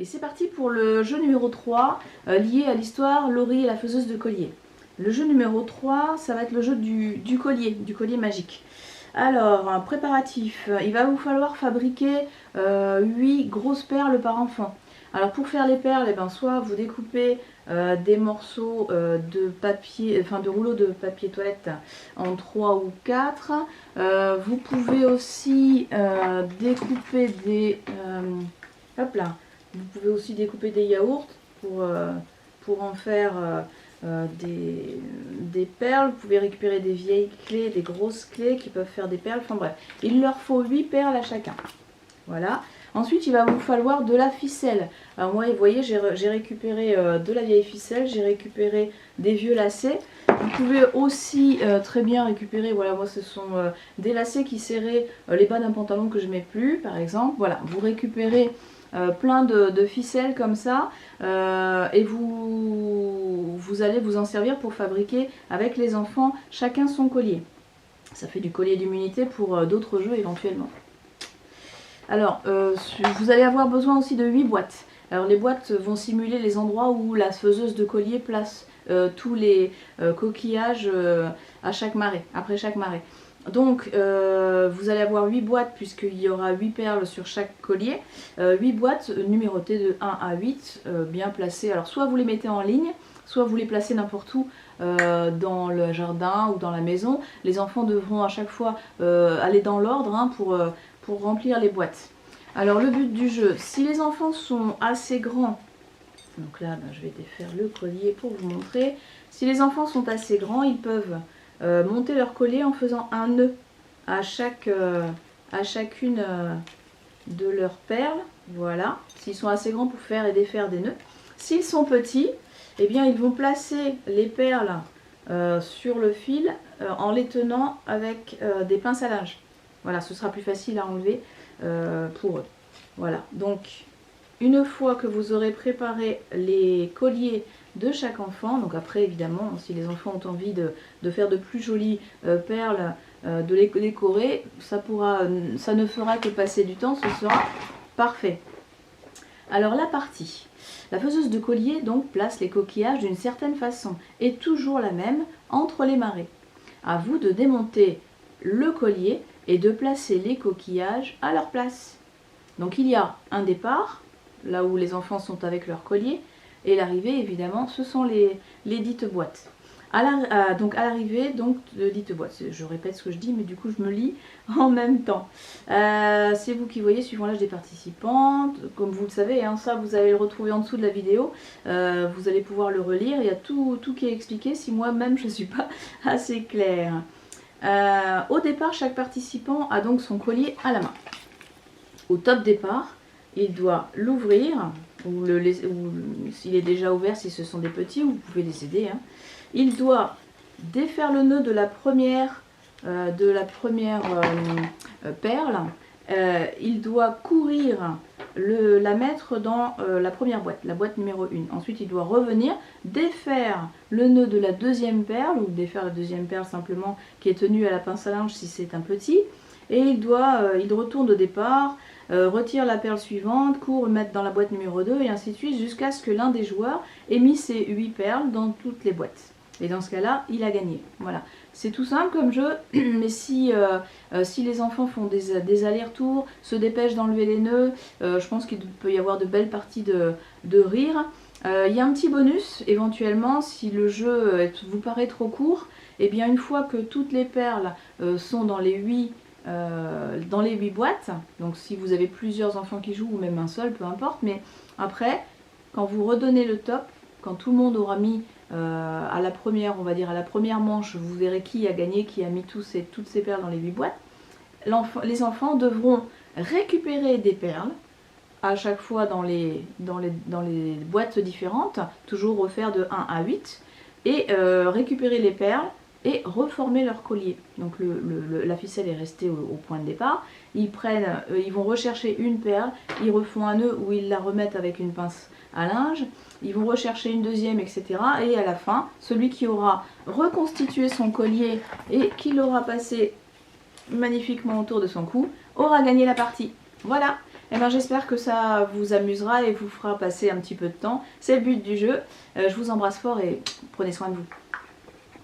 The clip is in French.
Et c'est parti pour le jeu numéro 3, lié à l'histoire Laurie et la faiseuse de collier. Le jeu numéro 3, ça va être le jeu du collier magique. Alors, un préparatif, il va vous falloir fabriquer 8 grosses perles par enfant. Alors pour faire les perles, eh ben, soit vous découpez des morceaux de papier, enfin de rouleau de papier toilette en 3 ou 4. Vous pouvez aussi découper des... hop là, vous pouvez aussi découper des yaourts pour en faire des perles. Vous pouvez récupérer des vieilles clés, des grosses clés qui peuvent faire des perles. Enfin bref, il leur faut 8 perles à chacun. Voilà. Ensuite, il va vous falloir de la ficelle. Alors moi, vous voyez, j'ai récupéré de la vieille ficelle, j'ai récupéré des vieux lacets. Vous pouvez aussi très bien récupérer, voilà, moi ce sont des lacets qui serraient les bas d'un pantalon que je mets plus, par exemple. Voilà, vous récupérez plein de ficelles comme ça et vous allez vous en servir pour fabriquer avec les enfants chacun son collier. Ça fait du collier d'immunité pour d'autres jeux éventuellement. Alors, vous allez avoir besoin aussi de 8 boîtes. Alors les boîtes vont simuler les endroits où la faiseuse de collier place tous les coquillages à chaque marée, après chaque marée. Donc vous allez avoir 8 boîtes puisqu'il y aura 8 perles sur chaque collier. 8 boîtes numérotées de 1 à 8, bien placées. Alors soit vous les mettez en ligne, soit vous les placez n'importe où dans le jardin ou dans la maison. Les enfants devront à chaque fois aller dans l'ordre hein, pour remplir les boîtes. Alors le but du jeu, si les enfants sont assez grands, donc là ben, je vais défaire le collier pour vous montrer. Si les enfants sont assez grands, ils peuvent monter leur collier en faisant un nœud à chacune de leurs perles. Voilà, s'ils sont assez grands pour faire et défaire des nœuds. S'ils sont petits, eh bien ils vont placer les perles sur le fil en les tenant avec des pinces à linge. Voilà, ce sera plus facile à enlever pour eux. Voilà, donc une fois que vous aurez préparé les colliers de chaque enfant, donc après évidemment, si les enfants ont envie de faire de plus jolies perles, de les décorer, ça ne fera que passer du temps, ce sera parfait. Alors la partie. La faiseuse de collier donc place les coquillages d'une certaine façon, et toujours la même entre les marées. À vous de démonter le collier et de placer les coquillages à leur place. Donc il y a un départ, là où les enfants sont avec leur collier, et l'arrivée évidemment ce sont les dites boîtes. Donc à l'arrivée de dites boîtes, je répète ce que je dis mais du coup je me lis en même temps. C'est vous qui voyez suivant l'âge des participants, comme vous le savez, hein, ça vous allez le retrouver en dessous de la vidéo, vous allez pouvoir le relire, il y a tout qui est expliqué si moi-même je ne suis pas assez claire. Au départ, chaque participant a donc son collier à la main. Au top départ, il doit l'ouvrir, ou s'il est déjà ouvert, si ce sont des petits, vous pouvez les aider. Hein. Il doit défaire le nœud de la première perle. Il doit courir la mettre dans la première boîte, la boîte numéro 1. Ensuite, il doit revenir, défaire le nœud de la deuxième perle, ou défaire la deuxième perle simplement qui est tenue à la pince à linge si c'est un petit. Et il retourne au départ, retire la perle suivante, court le mettre dans la boîte numéro 2 et ainsi de suite jusqu'à ce que l'un des joueurs ait mis ses 8 perles dans toutes les boîtes. Et dans ce cas-là, il a gagné. Voilà. C'est tout simple comme jeu, mais si les enfants font des allers-retours, se dépêchent d'enlever les nœuds, je pense qu'il peut y avoir de belles parties de rire. Il y a un petit bonus, éventuellement, si le jeu vous paraît trop court, et bien une fois que toutes les perles sont dans les 8 boîtes, donc si vous avez plusieurs enfants qui jouent, ou même un seul, peu importe, mais après, quand vous redonnez le top, quand tout le monde aura mis à la première, on va dire à la première manche, vous verrez qui a gagné, qui a mis toutes ces perles dans les 8 boîtes. Les enfants devront récupérer des perles à chaque fois dans les boîtes différentes, toujours refaire de 1 à 8, et récupérer les perles et reformer leur collier. Donc la ficelle est restée au point de départ. Ils vont rechercher une perle, ils refont un nœud où ils la remettent avec une pince à linge, ils vont rechercher une deuxième, etc. Et à la fin, celui qui aura reconstitué son collier et qui l'aura passé magnifiquement autour de son cou, aura gagné la partie. Voilà. Et ben j'espère que ça vous amusera et vous fera passer un petit peu de temps. C'est le but du jeu. Je vous embrasse fort et prenez soin de vous.